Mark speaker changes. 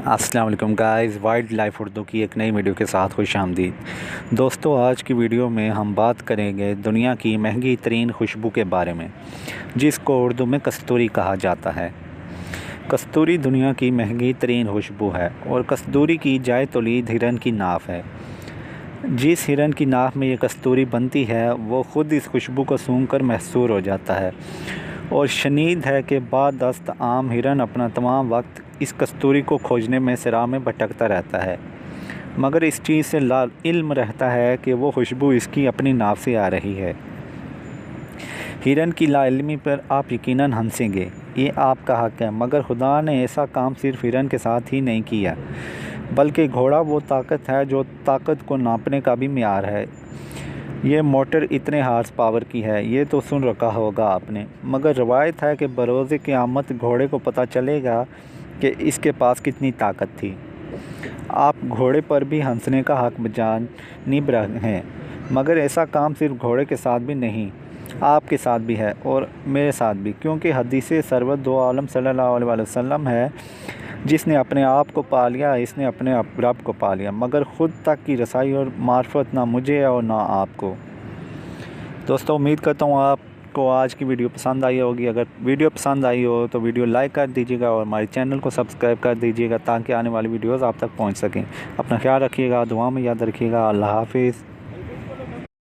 Speaker 1: अस्सलाम वालेकुम guys, wild life Urdu की एक नई वीडियो के साथ खुशामदीद। दोस्तों, आज की वीडियो में हम बात करेंगे दुनिया की महंगी तरीन खुशबू के बारे में, जिसको उर्दू में कस्तूरी कहा जाता है। कस्तूरी दुनिया की महंगी तरीन खुशबू है और कस्तूरी की जाए तौलीद हिरन की नाफ है। जिस हिरन की नाफ में ये कस्तूरी बनती है वो ख़ुद इस खुशबू को सूंघकर महसूर हो जाता है और शनीद है कि बादस्त आम हिरन अपना तमाम वक्त इस कस्तूरी को खोजने में सराह में भटकता रहता है, मगर इस चीज़ से ला इल्म रहता है कि वो खुशबू इसकी अपनी नाव से आ रही है। हिरन की लाइल्मी पर आप यकीनन हंसेंगे, ये आपका हक़ है, मगर खुदा ने ऐसा काम सिर्फ हिरन के साथ ही नहीं किया, बल्कि घोड़ा वो ताकत है जो ताकत को नापने का भी मियार है। ये मोटर इतने हार्स पावर की है, ये तो सुन रखा होगा आपने, मगर रवायत है कि बरोज़े क़यामत घोड़े को पता चलेगा कि इसके पास कितनी ताकत थी। आप घोड़े पर भी हंसने का हक़ जानिब हैं, मगर ऐसा काम सिर्फ घोड़े के साथ भी नहीं, आपके साथ भी है और मेरे साथ भी, क्योंकि हदीसे सरवत दो आलम सल्लल्लाहु अलैहि वसल्लम है, जिसने अपने आप को पा लिया इसने अपने रब को पा लिया, मगर ख़ुद तक की रसाई और मार्फत ना मुझे और ना आपको। दोस्तों, उम्मीद करता हूँ आपको आज की वीडियो पसंद आई होगी। अगर वीडियो पसंद आई हो तो वीडियो लाइक कर दीजिएगा और हमारे चैनल को सब्सक्राइब कर दीजिएगा ताकि आने वाली वीडियोज़ आप तक पहुँच सकें। अपना ख्याल रखिएगा, दुआ में याद रखिएगा। अल्लाह हाफिज़।